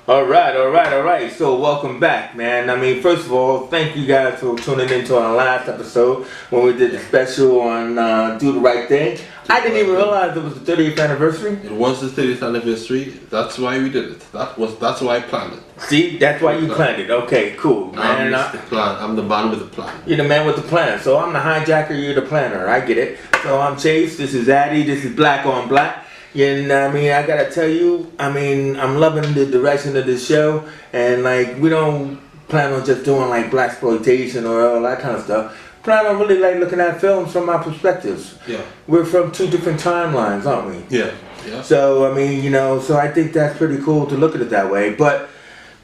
All right. So welcome back, man. I mean, first of all, thank you guys for tuning into our last episode when we did the special on Do the Right Thing. I didn't even realize it was the 30th anniversary. It was the 30th anniversary. That's why we did it. That's why I planned it. See, that's why you planned it. Okay, cool, man. I'm the man with the plan. You're the man with the plan. So I'm the hijacker. You're the planner. I get it. So I'm Chase. This is Addy. This is Black on Black. You know what I mean? I gotta tell you, I mean, I'm loving the direction of this show, and like, we don't plan on just doing like blaxploitation or all that kind of stuff. Plan on really like looking at films from our perspectives. Yeah. We're from two different timelines, aren't we? Yeah. Yeah. So I mean, so I think that's pretty cool to look at it that way. But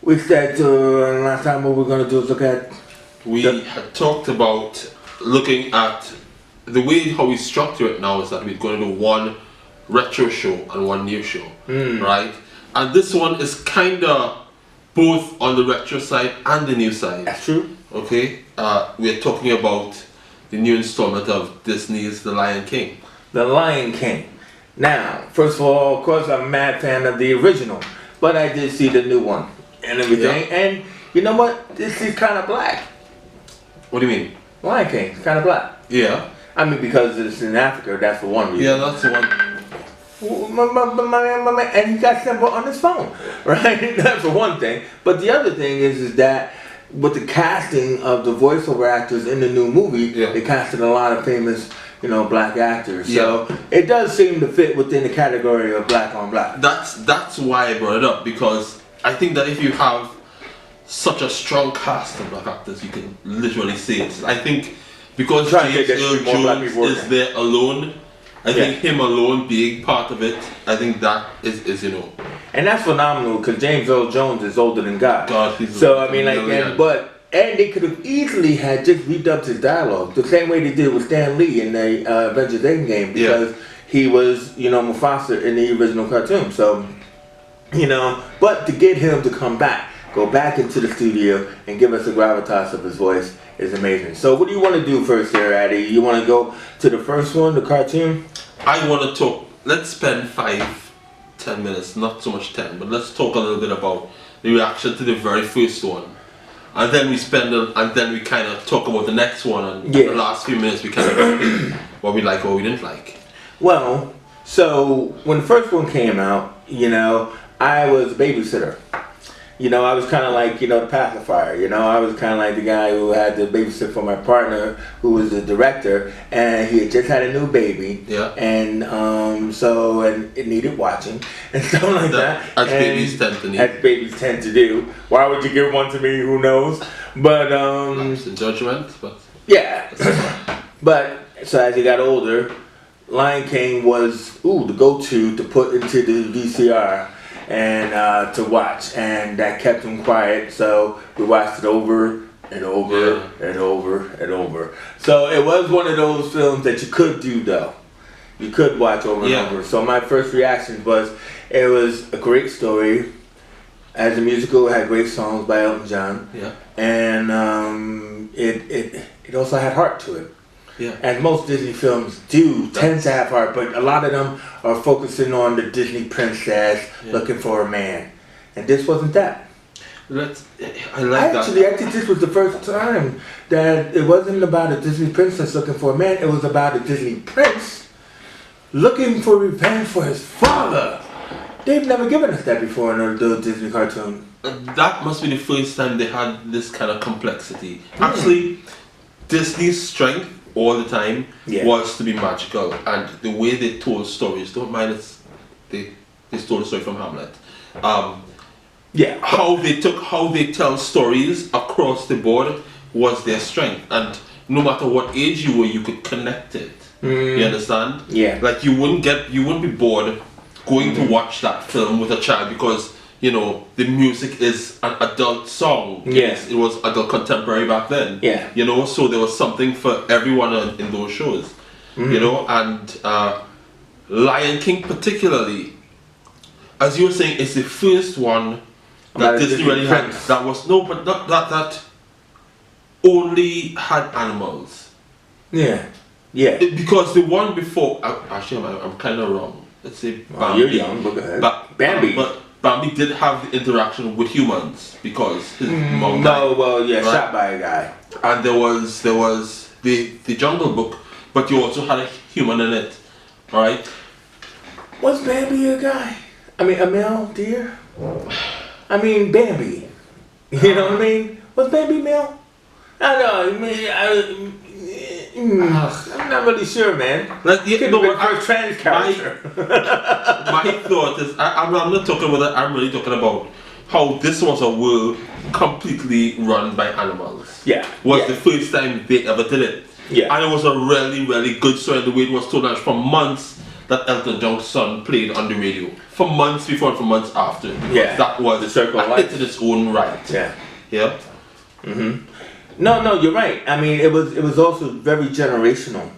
we said last time what we're gonna do is look at. We had talked about looking at the way how we structure it now is that we're going to do one retro show and one new show, right? And this one is kind of both on the retro side and the new side. That's true. Okay, we're talking about the new installment of Disney's The Lion King. The Lion King. Now, first of all, of course, I'm a mad fan of the original, but I did see the new one and everything. Yeah. And you know what? This is kind of black. What do you mean? Lion King, kind of black. Yeah. I mean, because it's in Africa, that's for one reason. Yeah, that's the one. And he got simple on his phone, right? That's for one thing. But the other thing is that with the casting of the voiceover actors in the new movie, they casted a lot of famous, black actors. So it does seem to fit within the category of black on black. That's why I brought it up, because I think that if you have such a strong cast of black actors, you can literally see it. I think because James Earl Jones is there alone, I think him alone being part of it, I think that is And that's phenomenal, because James Earl Jones is older than God. He's so I mean, and they could have easily had just redubbed his dialogue the same way they did with Stan Lee in the Avengers Endgame, because he was, Mufasa in the original cartoon. So, but to get him to come back, go back into the studio and give us the gravitas of his voice is amazing. So what do you want to do first here, Addy? You want to go to the first one, the cartoon? I want to talk, let's spend 5-10 minutes, not so much 10, but let's talk a little bit about the reaction to the very first one. And then we kind of talk about the next one, and the last few minutes we kind of what we like or we didn't like. Well, so when the first one came out, I was a babysitter. I was kind of like, the pacifier. I was kind of like the guy who had to babysit for my partner, who was the director, and he had just had a new baby. Yeah. And and it needed watching and stuff like that. As babies tend to need. As babies tend to do. Why would you give one to me? Who knows? But it's in judgment, but yeah. But so as he got older, Lion King was the go-to to put into the VCR. And to watch, and that kept him quiet, so we watched it over and over and over and over. So it was one of those films that you could do, though. You could watch over and over. So my first reaction was, it was a great story. As a musical, it had great songs by Elton John. Yeah. And it also had heart to it. Yeah. As most Disney films tend to have heart, but a lot of them are focusing on the Disney princess looking for a man, and this wasn't that. I think this was the first time that it wasn't about a Disney princess looking for a man. It was about a Disney prince looking for revenge for his father. They've never given us that before in the Disney cartoon. That must be the first time they had this kind of complexity. Actually, Disney's strength all the time was to be magical, and the way they told stories, don't mind they stole the story from Hamlet. How they tell stories across the board was their strength, and no matter what age you were, you could connect it. You understand? Yeah. Like you wouldn't be bored going to watch that film with a child, because the music is an adult song. Yes. It was adult contemporary back then. Yeah. So there was something for everyone in those shows. And Lion King particularly, as you were saying, is the first one that Disney really had. That was but not that only had animals. Yeah. Yeah. Because the one before, actually, I'm kind of wrong. Let's say Bambi. You're young, but go ahead. Bambi. Bambi did have the interaction with humans because his mom No, died, well, yeah, right? shot by a guy. And there was the Jungle Book, but you also had a human in it, right? Was Bambi a guy? I mean, a male deer? I mean, Bambi. You know what I mean? Was Bambi male? I don't know. I'm not really sure, man. Like, yeah, Could no, have been but first trans character. my thought is, I'm not talking about that. I'm really talking about how this was a world completely run by animals. Yeah. Was yeah. the first time they ever did it. Yeah. And it was a really, really good story. The way it was told out for months that Elton John's son played on the radio. For months before and for months after. Yeah. That was The Circle of a Life. hit in its own right. Yeah. Yeah. No, you're right. I mean, it was also very generational,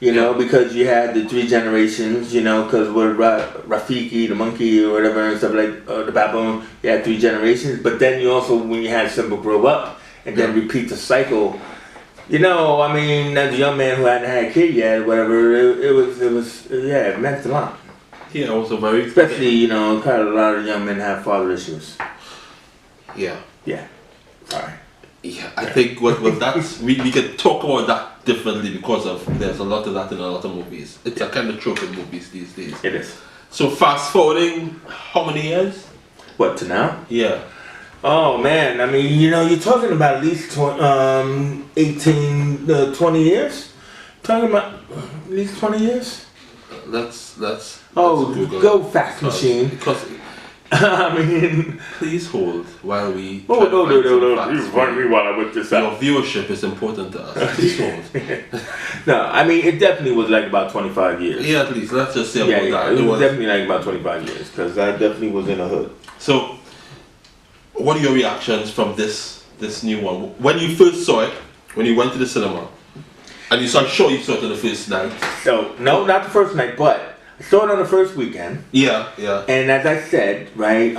you know, because you had the 3 generations, you know, because with Rafiki, the monkey or whatever, and stuff like the baboon, you had 3 generations. But then you also, when you had Simba grow up and then repeat the cycle, you know, I mean, as a young man who hadn't had a kid yet, whatever, it meant a lot. Yeah, it was a very... Especially, you know, kind of a lot of young men have father issues. Yeah. Yeah. Sorry. Yeah, I think what that's we can talk about that differently because of there's a lot of that in a lot of movies. It's a kind of trope in movies these days. It is. So fast forwarding, how many years? What, to now? Yeah. Oh man, I mean, you know, you're talking about at least 18, 20 years? Talking about at least 20 years? Let's Oh, Google go fax machine. Because I mean... please hold while we... Oh, try to find some no. facts You for find you. me while I whip this Your out. viewership is important to us. Please hold. No, I mean, it definitely was like about 25 years. Yeah, at least. Let's just say about Yeah, that. it was definitely like about 25 years, because I definitely was in the hood. So, what are your reactions from this new one? When you first saw it, when you went to the cinema, and you saw you saw it on the first night. So, no, not the first night, but I saw it on the first weekend. Yeah. And as I said, right,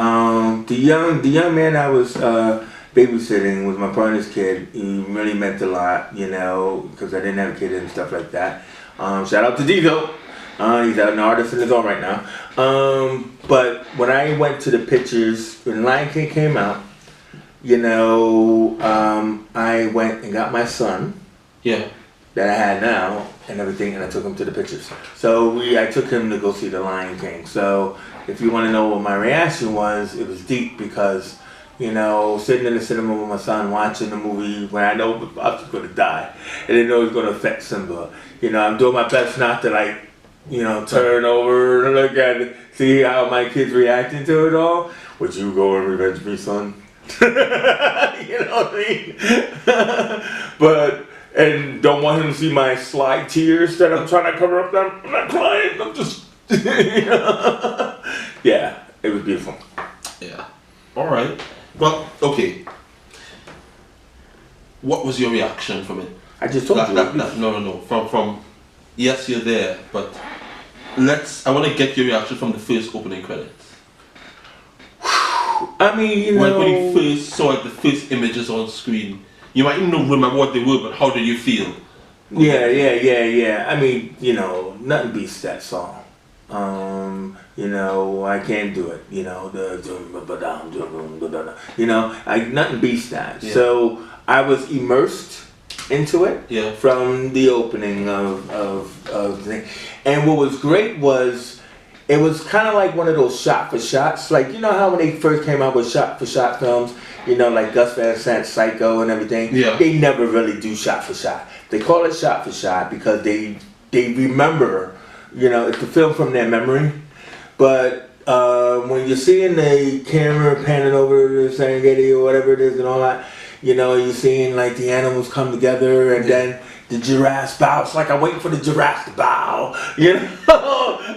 the young man I was babysitting was my partner's kid. He really meant a lot, you know, because I didn't have a kid and stuff like that. Shout out to Dizo. He's an artist in his own right now. But when I went to the pictures, when Lion King came out, you know, I went and got my son. Yeah. That I had now and everything, and I took him to the pictures. So I took him to go see The Lion King. So if you want to know what my reaction was, it was deep because, you know, sitting in the cinema with my son watching the movie when I know I was going to die and I know it's going to affect Simba. You know, I'm doing my best not to like, you know, turn over and look at it, see how my kid's reacting to it all. Would you go and revenge me, son? You know what I mean? But... and don't want him to see my sly tears that I'm trying to cover up. I'm not crying. I'm just, yeah, it was beautiful. Yeah. All right. Well, okay. What was your reaction from it? I just told you. No. From yes, you're there, but I want to get your reaction from the first opening credits. I mean, you know, when you first saw it, the first images on screen. You might not remember what they were, but how did you feel? Yeah. I mean, you know, nothing beats that song. You know, I can't do it. You know, you know, nothing beats that. Yeah. So I was immersed into it from the opening of the thing. And what was great was it was kind of like one of those shot for shots. Like, you know how when they first came out with shot for shot films, you know, like Gus Van Sant's Psycho and everything, they never really do shot for shot. They call it shot for shot because they remember, you know, it's the film from their memory. But when you're seeing the camera panning over the Serengeti or whatever it is and all that, you know, you're seeing like the animals come together and then the giraffes bow. It's like I'm waiting for the giraffe to bow, you know,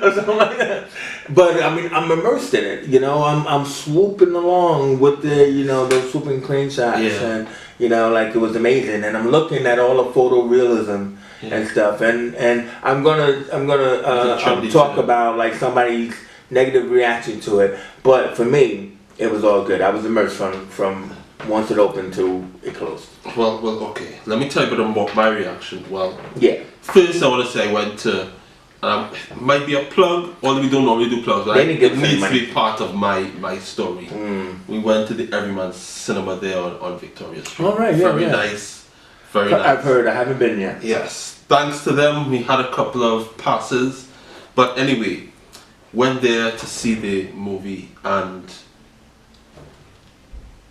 or something like that. But I mean, I'm immersed in it, you know. I'm swooping along with the, you know, those swooping crane shots, and you know, like it was amazing. And I'm looking at all the photorealism and stuff, and I'm gonna talk about like somebody's negative reaction to it. But for me, it was all good. I was immersed from once it opened to it closed. Well, okay. Let me tell you a bit about my reaction. Well, yeah. First, I want to say I went to it might be a plug, although we don't normally do plugs, right? They didn't give It us any needs to money. be part of my story. We went to the Everyman Cinema there on Victoria Street. Oh, right, yeah, Very yeah. nice. Very nice. I've heard. I haven't been yet. Yes. Thanks to them, we had a couple of passes. But anyway, went there to see the movie, and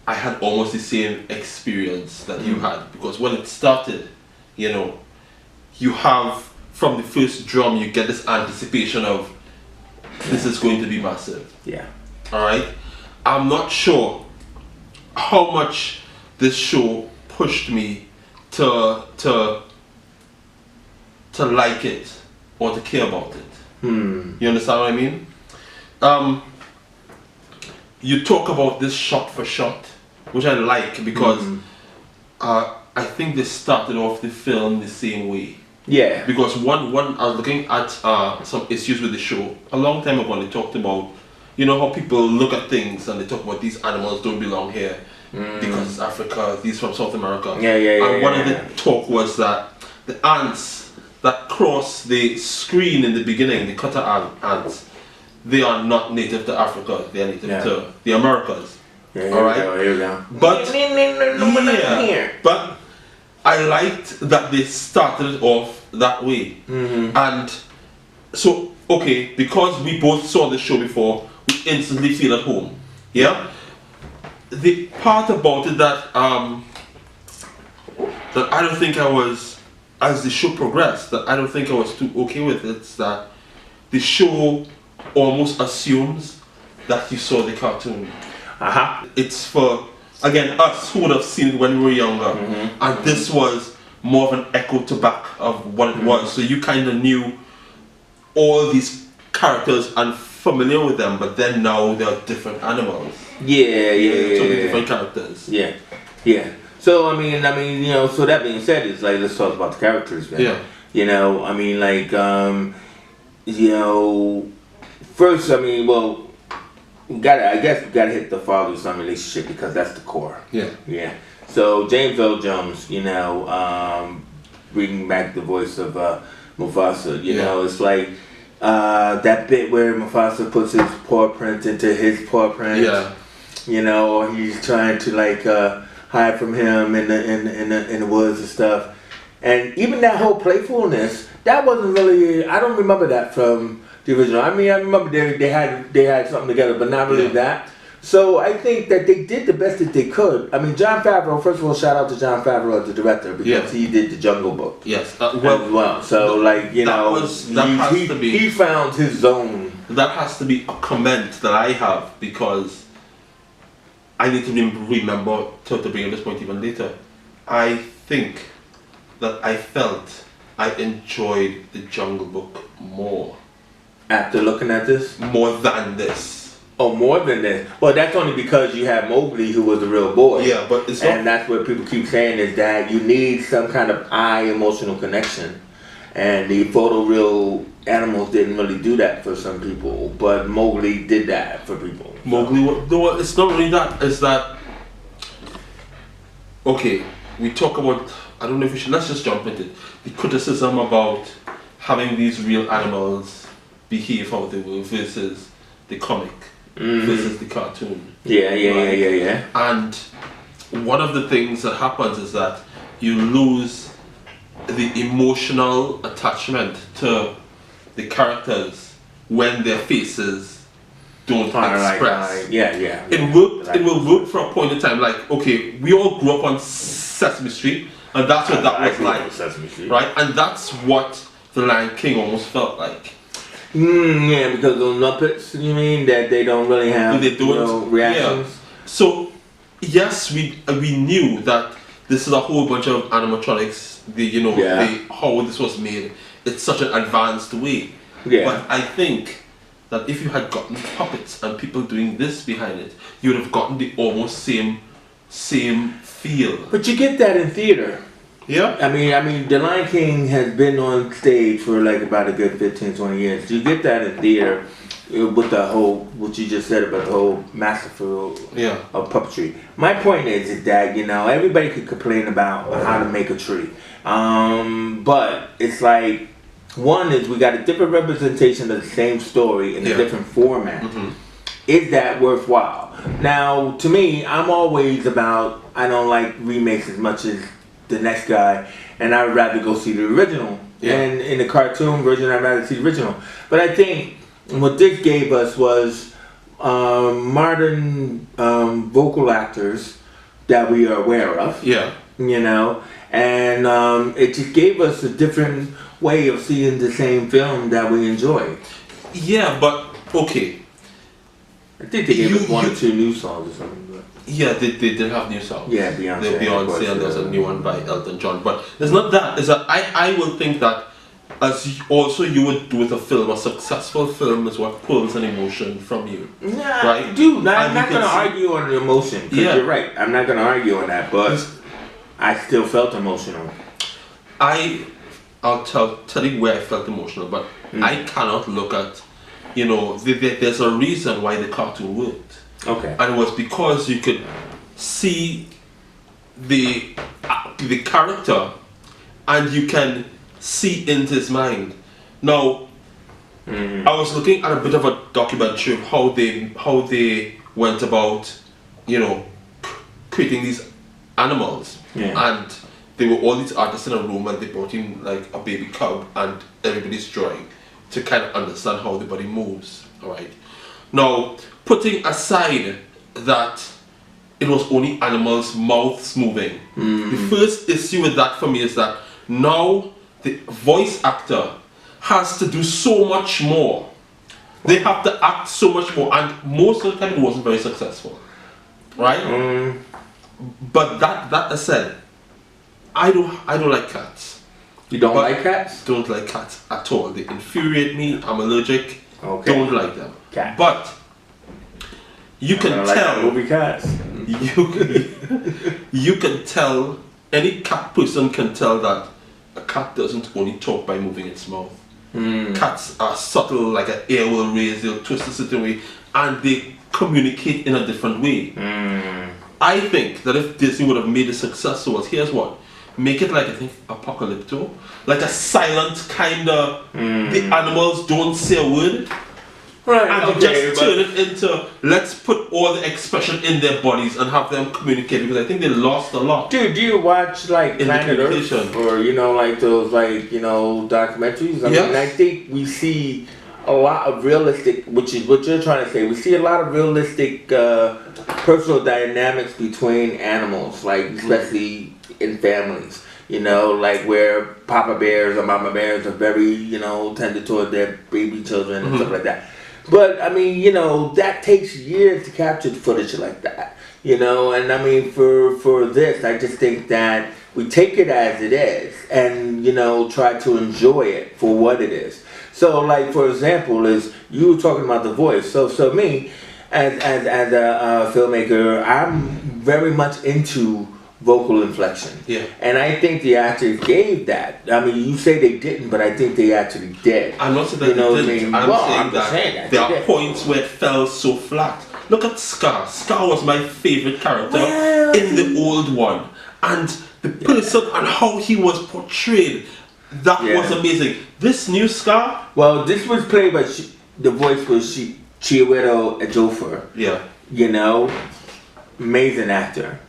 I had almost the same experience that you had, because when it started, you know, you have, from the first drum, you get this anticipation of this is going to be massive. Yeah. All right. I'm not sure how much this show pushed me to like it or to care about it. You understand what I mean? You talk about this shot for shot, which I like, because I think they started off the film the same way. Yeah. Because one I was looking at some issues with the show a long time ago, and they talked about, you know, how people look at things and they talk about these animals don't belong here because it's Africa, these from South America. And one of the talk was that the ants that cross the screen in the beginning, the cutter ants, they are not native to Africa, they are native to the Americas. Alright? Here we go. But but I liked that they started it off that way. And so, okay, because we both saw the show before, we instantly feel at home. Yeah? The part about it that that I don't think I was, as the show progressed, that I don't think I was too okay with it, is that the show almost assumes that you saw the cartoon. It's for, again, us who would have seen it when we were younger, and this was more of an echo to back of what it was. So you kind of knew all these characters and familiar with them, but then now they're different animals. Totally different characters. So I mean, you know. So that being said, it's like, let's talk about the characters, man. Yeah. You know, I mean, like, you know, first, I mean, well, I guess we gotta hit the father-son relationship, because that's the core. Yeah. So James Earl Jones, you know, bringing back the voice of Mufasa. You know, it's like that bit where Mufasa puts his paw print into his paw print. You know, or he's trying to like hide from him in the woods and stuff. And even that whole playfulness, that wasn't really. I don't remember that from the original. I mean, I remember they had something together, but not really that. So I think that they did the best that they could. I mean, Jon Favreau. First of all, shout out to Jon Favreau as the director, because he did the Jungle Book. Well. So like, you know, he found his zone. That has to be a comment that I have, because I need to remember to bring up this point even later. I think that I felt I enjoyed the Jungle Book more. After looking at this? More than this. Oh, more than this? Well, that's only because you have Mowgli, who was the real boy. Yeah, but it's and that's what people keep saying, is that you need some kind of eye emotional connection. And the photoreal animals didn't really do that for some people, but Mowgli did that for people. So. Mowgli, no, it's not really that. It's that, okay, we talk about, I don't know if we should, let's just jump into it. The criticism about having these real animals behave how they will versus the comic, versus the cartoon. Yeah. And one of the things that happens is that you lose the emotional attachment to the characters when their faces don't express. It will work for a point in time. Like, okay, we all grew up on Sesame Street, and that's what that was like, Sesame Street. right? And that's what The Lion King almost felt like. Yeah, because those Muppets, you mean, that they don't really have reactions? Yeah. So, yes, we knew that this is a whole bunch of animatronics, how this was made. It's such an advanced way. But I think that if you had gotten puppets and people doing this behind it, you would have gotten the almost same feel. But you get that in theater. Yeah. I mean, The Lion King has been on stage for like about a good 15, 20 years. You get that in theater with the whole, what you just said about the whole masterful of puppetry. My point is that, you know, everybody could complain about how to make a tree. But it's like, one is we got a different representation of the same story in a different format. Is that worthwhile? Now, to me, I'm always about, I don't like remakes as much as the next guy, and I would rather go see the original. And in the cartoon version, I'd rather see the original. But I think what this gave us was modern vocal actors that we are aware of. Yeah. You know, and it just gave us a different way of seeing the same film that we enjoy. Yeah, but okay. I think they gave us one or two new songs or something. But. Yeah, they did have new songs. Yeah, Beyonce. The Beyonce, and there's a new one by Elton John. But there's not that. Is that I will think that as also you would do with a film, a successful film is what pulls an emotion from you. Nah, right? Dude, I'm not going to argue on the emotion. Because you're right. I'm not going to argue on that. But I still felt emotional. I'll tell you where I felt emotional, but I cannot look at, you know, there's a reason why the cartoon worked. Okay. And it was because you could see the character, and you can see into his mind. Now, I was looking at a bit of a documentary of how they went about, you know, creating these animals, and there were all these artists in a room, and they brought in like a baby cub, and everybody's drawing to kind of understand how the body moves. All right. Now, putting aside that it was only animals' mouths moving, the first issue with that for me is that now the voice actor has to do so much more. They have to act so much more, and most of the time it wasn't very successful, right? But that aside, I don't like cats. You don't like cats? Don't like cats at all. They infuriate me. I'm allergic. Okay. Don't like them. Cats. But you can tell. Movie cats. You can tell. Any cat person can tell that a cat doesn't only talk by moving its mouth. Cats are subtle, like an ear will raise, they'll twist a certain way, and they communicate in a different way. I think that if Disney would have made a success of it, here's what. Make it like, I think, Apocalypto. Like a silent kind of, the animals don't say a word. Right, and just turn it into, let's put all the expression in their bodies and have them communicate, because I think they lost a lot. Dude, do you watch like Planet Earth, or you know, like those like, you know, documentaries? I mean, I think we see a lot of realistic, which is what you're trying to say. We see a lot of realistic personal dynamics between animals, like especially in families. You know, like where Papa Bears or Mama Bears are very, you know, tender toward their baby children and stuff like that. But I mean, you know, that takes years to capture footage like that. You know, and I mean, for this, I just think that we take it as it is, and you know, try to enjoy it for what it is. So, like for example, is you were talking about the voice. So me, as a filmmaker, I'm very much into vocal inflection. Yeah. And I think the actors gave that. I mean, you say they didn't, but I think they actually did. I'm not saying that they didn't. I'm saying that there are points where it fell so flat. Look at Scar. Scar was my favorite character in the old one. And the person and how he was portrayed, that was amazing. This new Scar... Well, this was played by... the voice was Chiwetel Ejiofor. Yeah. You know? Amazing actor.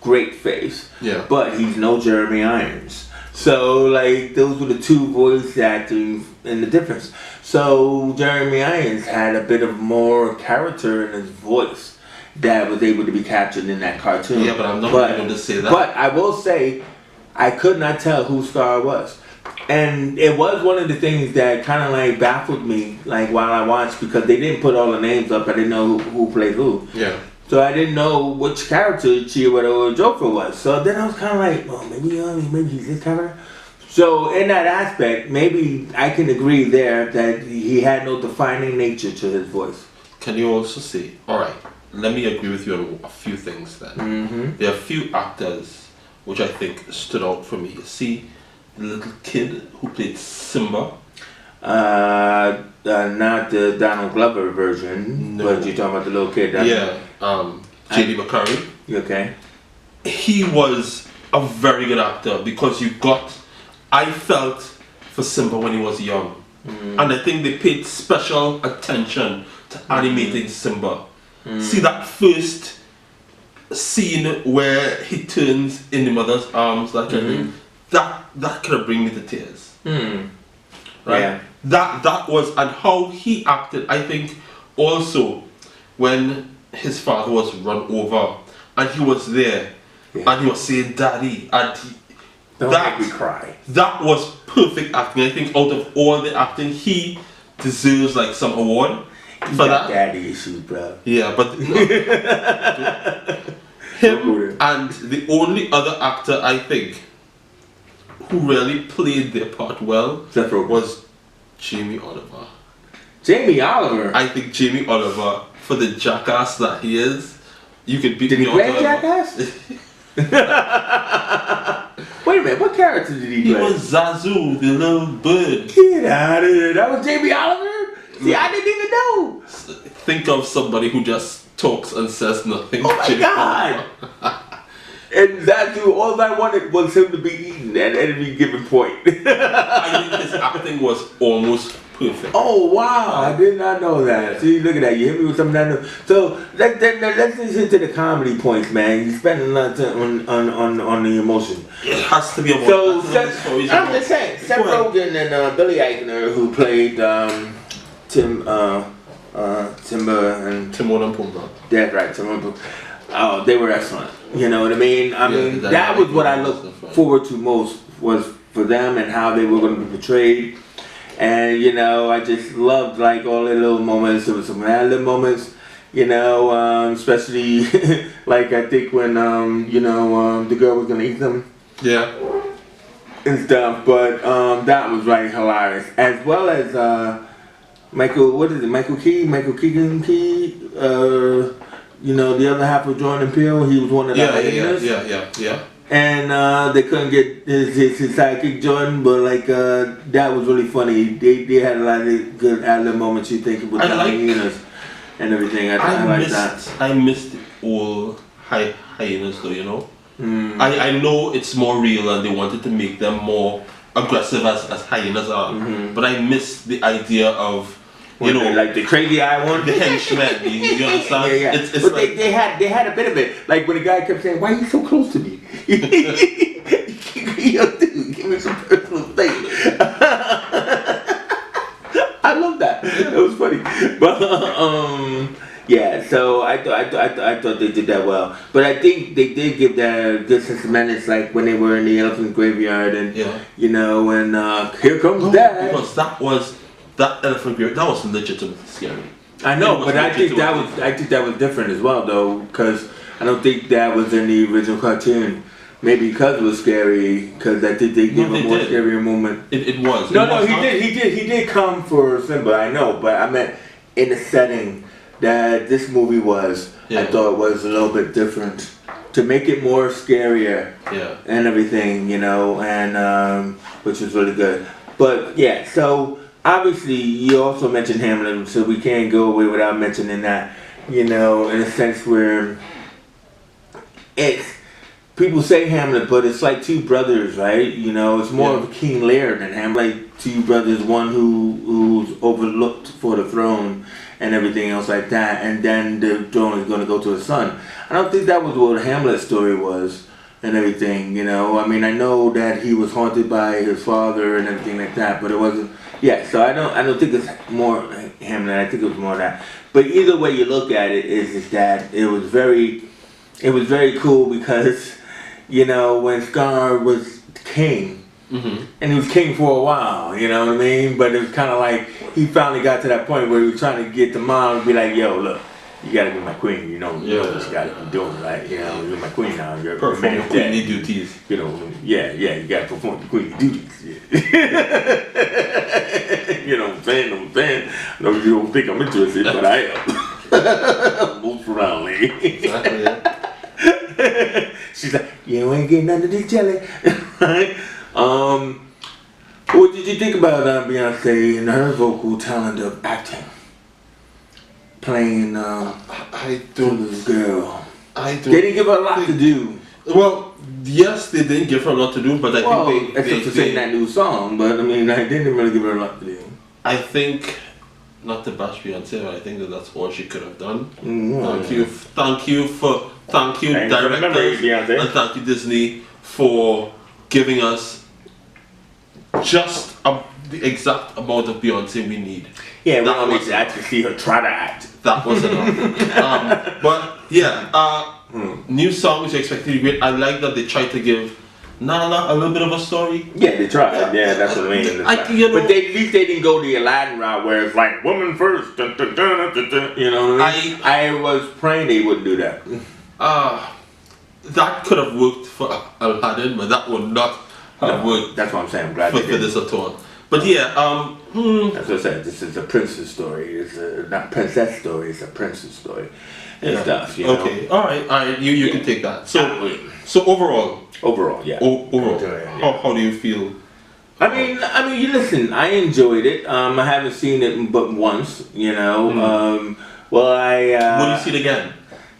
Great face. Yeah. But he's no Jeremy Irons. So, like, those were the two voice acting and the difference. So, Jeremy Irons had a bit of more character in his voice that was able to be captured in that cartoon. Yeah, but I'm not going to say that. But I will say, I could not tell who Scar was. And it was one of the things that kind of like baffled me, like while I watched, because they didn't put all the names up. I didn't know who played who. Yeah. So I didn't know which character Chiwetel Ejiofor was. So then I was kind of like, well, maybe he's this character. So in that aspect, maybe I can agree there that he had no defining nature to his voice. Can you also say, all right, let me agree with you on a few things then. There are a few actors which I think stood out for me. You see the little kid who played Simba. Not the Donald Glover version, but you're talking about the little kid. J.D. McCurry. Okay. He was a very good actor because I felt for Simba when he was young. And I think they paid special attention to animating Simba. See that first scene where he turns in the mother's arms, that kind of thing, that could have bring me to tears. Right? Yeah. That was, and how he acted, I think also when his father was run over and he was there and he was saying daddy, and Don't make me cry. that was perfect acting. I think out of all the acting, he deserves like some award for that. Daddy issues, bro. Yeah, but him and the only other actor I think who really played their part well was Jamie Oliver. Jamie Oliver? I think Jamie Oliver, for the jackass that he is, you could beat Did me he out play of jackass? Wait a minute, what character did he play? He was Zazu, the little bird. Get out of here. That was Jamie Oliver? See, I didn't even know. Think of somebody who just talks and says nothing. Oh my God. And that dude, all I wanted was him to be eaten at any given point. I think his acting was almost perfect. Oh wow, I did not know that. Yeah. See, look at that. You hit me with something I know. So let's listen to the comedy points, man. You spend a lot on the emotion. It has to be about. So I'm I'm just saying, Seth Rogen and Billy Eichner, who played Timber and Timon and Pumbaa. that's right, Timon and Pumbaa. Oh, they were excellent. You know what I mean? I mean, that was what I looked forward to most, was for them and how they were going to be portrayed. And, you know, I just loved, like, all the little moments. There was some ad-lib moments, you know, especially, like, I think when, the girl was going to eat them. Yeah. And stuff. But that was, right, hilarious. As well as Michael Keegan Key, you know, the other half of Jordan Peele, he was one of the hyenas. Yeah. And they couldn't get his sidekick Jordan, but like that was really funny. They had a lot of good ad-lib moments. You think with the hyenas and everything. I like that. I missed all hyenas though, you know. I know it's more real and they wanted to make them more aggressive as hyenas are, but I missed the idea of, you know, like the crazy eye one, the henchmen. You understand? Yeah. It's but like, they had a bit of it. Like when the guy kept saying, "Why are you so close to me?" Yo, dude, give me some personal space. I love that. It was funny, but yeah. So I thought they did that well. But I think they did give that a good sense of menace, like when they were in the elephant graveyard, and you know, and here comes Dad. Because that elephant graveyard, that was legitimately scary. I know, but I think that was different as well, though, because I don't think that was in the original cartoon. Maybe because it was scary, because I think they gave a more scarier moment. It was. No, he did come for Simba. I know, but I meant in the setting that this movie was. I thought it was a little bit different to make it more scarier. And everything, you know, and which was really good. But yeah, so. Obviously, you also mentioned Hamlet, so we can't go away without mentioning that, you know, in a sense where it's, people say Hamlet, but it's like two brothers, right? You know, it's more of King Lear than Hamlet. Like two brothers, one who's overlooked for the throne and everything else like that, and then the throne is going to go to his son. I don't think that was what Hamlet's story was and everything, you know. I mean, I know that he was haunted by his father and everything like that, but it wasn't. Yeah, so I don't think it's more Hamlet. I think it was more that. But either way you look at it, is that it was very cool because, you know, when Scar was king, and he was king for a while, you know what I mean. But it was kind of like he finally got to that point where he was trying to get the mom to be like, "Yo, look, you gotta be my queen. You know what you gotta be doing, right? You know, you're my queen now. You're performing queenly duties. You know, you gotta perform the queenly duties. Yeah. You know what I'm saying? No, you don't think I'm interested, but I am. Most proudly. Exactly. Yeah. She's like, you ain't getting none of this jelly, right? What did you think about Beyonce and her vocal talent of acting? Playing I don't. this girl. I don't. They didn't give her a lot to do. Well, Yes, they didn't give her a lot to do, but I think except to sing that new song. But I mean, I didn't really give her a lot to do. I think, not to bash Beyonce, but I think that's all she could have done. Mm-hmm. Thank you, directors, and thank you Disney for giving us just the exact amount of Beyonce we need. Yeah, we don't need to actually see her try to act. That was enough. But yeah, new songs you expected to be great. I like that they tried to give Nala a little bit of a story. Yeah, they tried. Yeah, that's what I mean. But at least they didn't go the Aladdin route where it's like woman first. Dun, dun, dun, dun, dun, you know what I mean? I was praying they wouldn't do that. That could have worked for Aladdin, but that would not have worked. That's what I'm saying. I'm glad for this at all. But yeah, that's what I said. This is a princess story. It's not princess story. It's a princess story and stuff. You know? Okay, all right. You can take that. So overall, yeah. Overall, how do you feel? I mean, you listen. I enjoyed it. I haven't seen it but once. You know. Well, Will you see it again?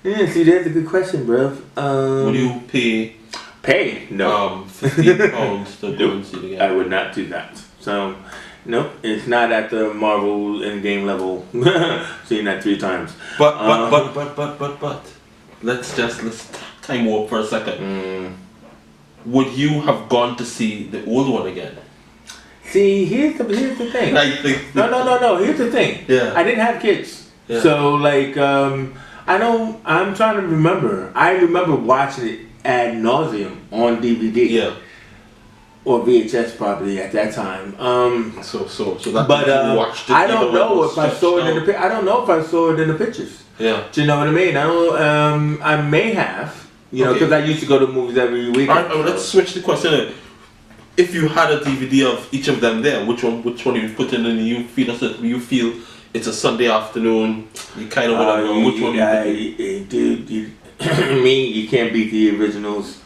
Yeah. See, that's a good question, bro. Would you pay? Pay? No. £15 to go and see it again. I would not do that. So, nope, it's not at the Marvel Endgame level. Seeing that 3 times. But let's time warp for a second. Would you have gone to see the old one again? See, here's the thing. No. Here's the thing. Yeah. I didn't have kids, so like I'm trying to remember. I remember watching it ad nauseum on DVD. Yeah. Or VHS probably at that time. So that. But you watched it. I don't know if I saw it in the. I don't know if I saw it in the pictures. Yeah. Do you know what I mean? I don't. I may have. You know, because I used to go to movies every week. Alright, let's switch the question. If you had a DVD of each of them there, which one you put in, and you feel it's a Sunday afternoon, you kind of want to know which one dude, you can't beat the originals.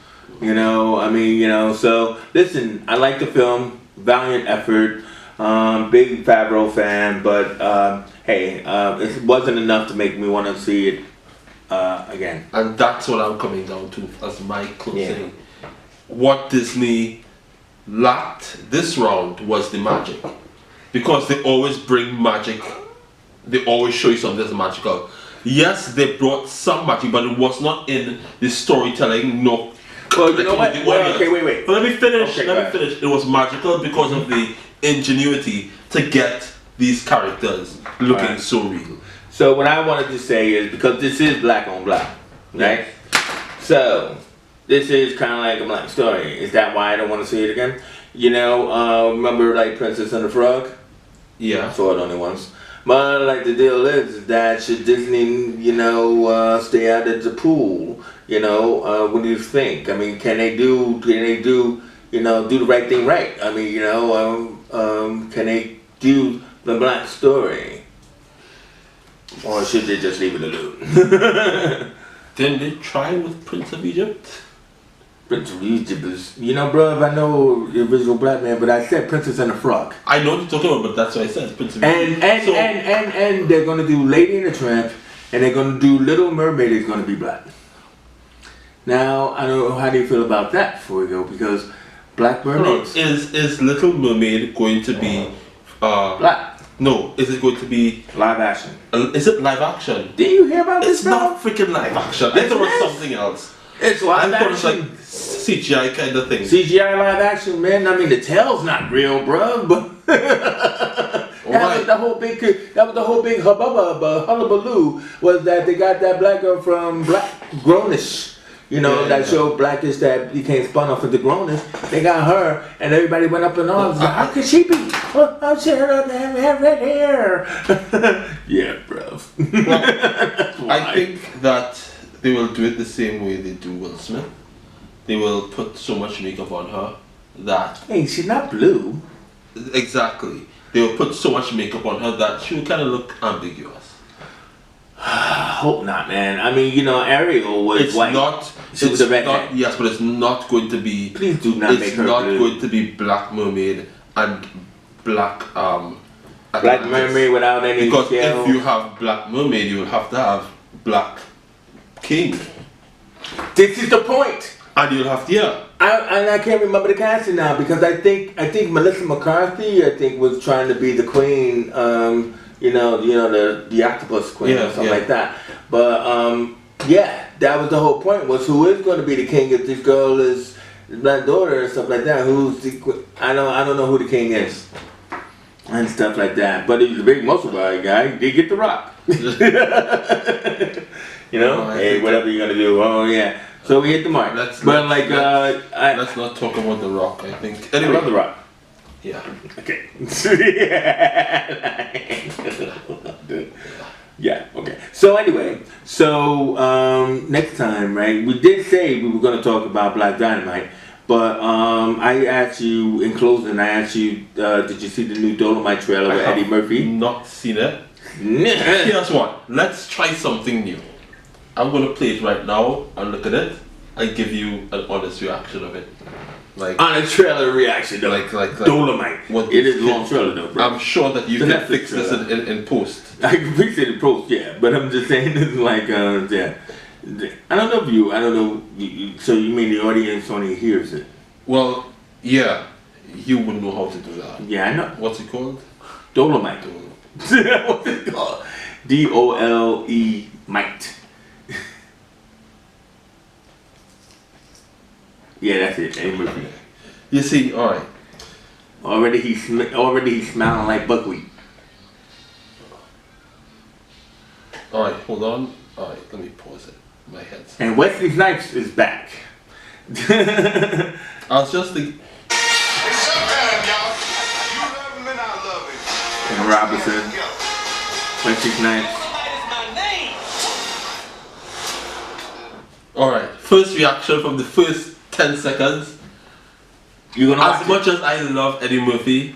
You know, I mean, you know. So listen, I like the film, valiant effort, big Favreau fan, but hey, it wasn't enough to make me want to see it again. And that's what I'm coming down to as my closing. What Disney lacked this round was the magic, because they always bring magic. They always show you something that's magical. Yes, they brought some magic, but it was not in the storytelling. No. Well, you know what? Well, okay, wait. But let me finish. It was magical because of the ingenuity to get these characters looking so real. So what I wanted to say is, because this is black on black, right? So this is kind of like a black story. Is that why I don't want to see it again? You know, remember like Princess and the Frog? Yeah. I saw it only once. But like the deal is that should Disney, you know, stay out of the pool? You know, what do you think? I mean, can they do, you know, do the right thing right? I mean, you know, can they do the black story? Or should they just leave it alone? Didn't they try with Prince of Egypt? Prince of Egypt is, you know, bro, I know the original black man, but I said Princess and the Frog. I know what you're talking about, but that's what I said, Prince of Egypt. And they're gonna do Lady and the Tramp, and they're gonna do Little Mermaid is gonna be black. Now, I don't know how do you feel about that before we go, because Black Mermaids. Is Little Mermaid going to be black? No, is it going to be live action? Is it live action? Did you hear about this? It's not freaking live action. I thought it was something else. It's live action. It's like CGI kind of thing. CGI live action, man. I mean, the tail's not real, bro. But that was the whole big hullabaloo was that they got that black girl from Black Grownish. You know, that show Blackish that became spun off into Grownish. They got her, and everybody went up in arms. Like, how could she be? How she have red hair? Yeah, bro. Well, I think that they will do it the same way they do Will Smith. They will put so much makeup on her that... Hey, she's not blue. Exactly. They will put so much makeup on her that she will kind of look ambiguous. Hope not, man. I mean, you know, Ariel was white. Yes, but it's not going to be... Please do not make her blue. It's not going to be Black Mermaid and Black... Black Mermaid without any Because scale. if you have Black Mermaid, you will have to have Black King. This is the point. And you'll have to, yeah. I can't remember the casting now because I think Melissa McCarthy was trying to be the queen, the octopus queen or something like that. But yeah, that was the whole point, was who is going to be the king if this girl is his black daughter and stuff like that. Who's the I don't know who the king is and stuff like that. But he's a big muscle guy. He did get the rock. Hey, whatever you're gonna do. Oh yeah. So we hit the mark. Let's not talk about the Rock. I think. Anyway, I love the Rock. Yeah. Okay. Yeah. Okay. So anyway, next time, right? We did say we were going to talk about Black Dynamite, but I asked you in closing. I asked you, did you see the new Dolomite trailer with Eddie Murphy? Not seen it. Here's what. Let's try something new. I'm going to play it right now and look at it and give you an honest reaction of it. Like on a trailer reaction though. Like Dolomite. It is a long trailer though, bro. I'm sure that you can fix this in post. I can fix it in post, yeah. But I'm just saying it's like yeah. I don't know. So you mean the audience only hears it? Well, yeah. You wouldn't know how to do that. Yeah, I know. What's it called? Dolomite. What's it called? DOLE Mite. Yeah, that's it. Eddie Murphy. You see, all right. Already he's smiling like buckwheat. All right, hold on. All right, let me pause it. My head's. And Wesley Snipes is back. I was just thinking. It's showtime, y'all. You love him and I love him. And Robinson. Wesley Snipes. All right. First reaction from the first 10 seconds. You're gonna as much as I love Eddie Murphy,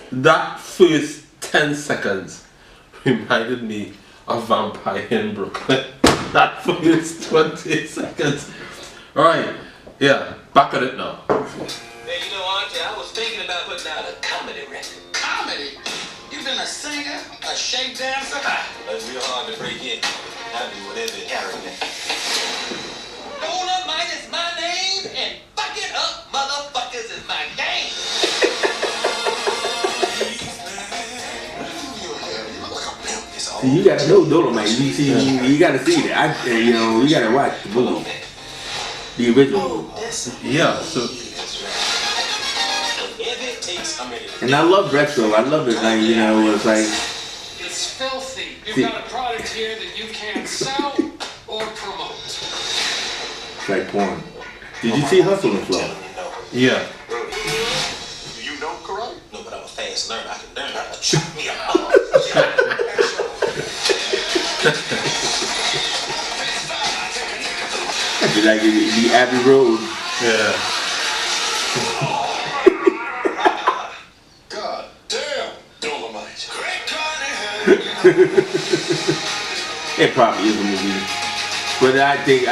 that first 10 seconds reminded me of Vampire in Brooklyn. That first 20 seconds. Alright, yeah, back at it now. Hey, you know, Auntie, I was thinking about putting out a comedy record. Comedy? You been a singer? A shake dancer? That's real hard to break in. I do whatever it carries me. Dolomite is my name, and fuck it up, motherfuckers, is my game. See, you gotta know Dolomite. You gotta see that. You gotta watch the movie, the original movie. Yeah. So. And I love retro. I love it. Like it's like. It's filthy. You've got a product here that you can't sell or promote. It's like porn. Did you see Hustle and Flow? Yeah. You know karate? No, but I'm a fast learner. I can learn how to chop me out. It's like the Abbey Road. Yeah. God damn, Dolomite. It probably is a movie, but I think.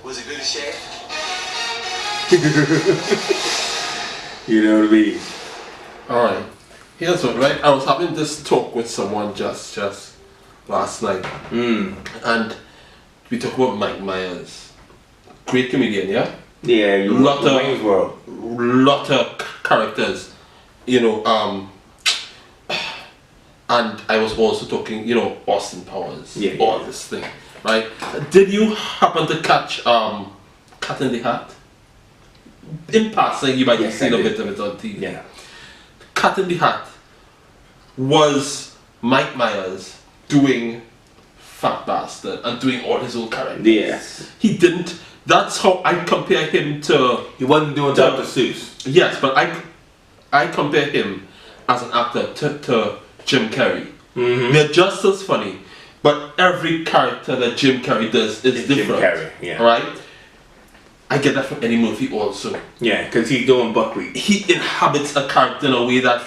Was it good as shit? You know what I mean? Alright. Here's what, right? I was having this talk with someone just last night. And we talked about Mike Myers. Great comedian, yeah? Yeah, you lot of Wayne's World. Lot of characters. And I was also talking, Austin Powers. All this thing. Right? Did you happen to catch Cat in the Hat? In passing, you might have seen a bit of it on TV. Yeah. Cat in the Hat was Mike Myers doing Fat Bastard and doing all his old characters. Yes. He didn't. That's how I compare him to. He wasn't doing Dr. Seuss. Yes, but I compare him as an actor to Jim Carrey. They're just as funny, but every character that Jim Carrey does is different. Jim Carrey, yeah. Right? I get that from Eddie Murphy also. Yeah, because he's doing buckwheat. He inhabits a character in a way that,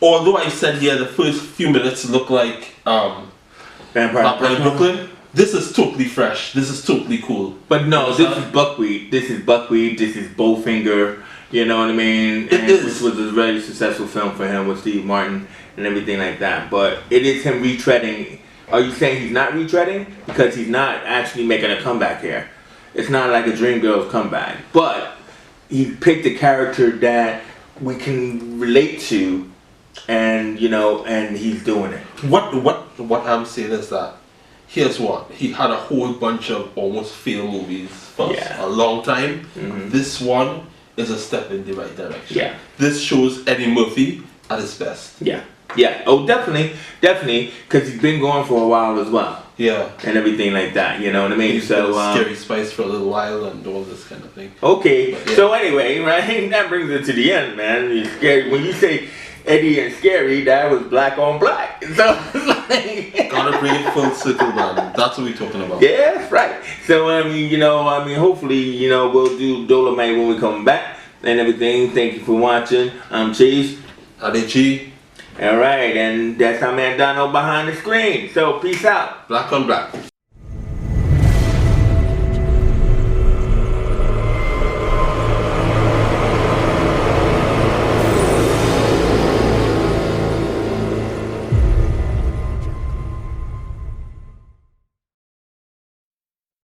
although I said here the first few minutes look like Vampire in Brooklyn, this is totally fresh. This is totally cool. But no, this is buckwheat. This is Bowfinger. You know what I mean? Which was a very successful film for him with Steve Martin and everything like that. But it is him retreading. Are you saying he's not retreading? Because he's not actually making a comeback here. it's not like a Dreamgirls comeback, but he picked a character that we can relate to, and and he's doing it. What I'm saying is that here's what he had a whole bunch of almost failed movies for Yeah. a long time. This one is a step in the right direction. Yeah. This shows Eddie Murphy at his best. Yeah. Oh, definitely, because he's been going for a while as well, Yeah. and everything like that. You know what I mean? He's been a Scary Spice for a little while and all this kind of thing. Okay. But, yeah. So anyway, right, that brings it to the end, man. You're scary. When you say Eddie and Scary, that was black on black. So it's like Gotta bring it full circle, man. That's what we're talking about. yeah, that's right. So hopefully, we'll do Dolomite when we come back and everything. Thank you for watching. I'm Chase. Adichie, All right, and that's our man Donald behind the screen. So peace out. black on black.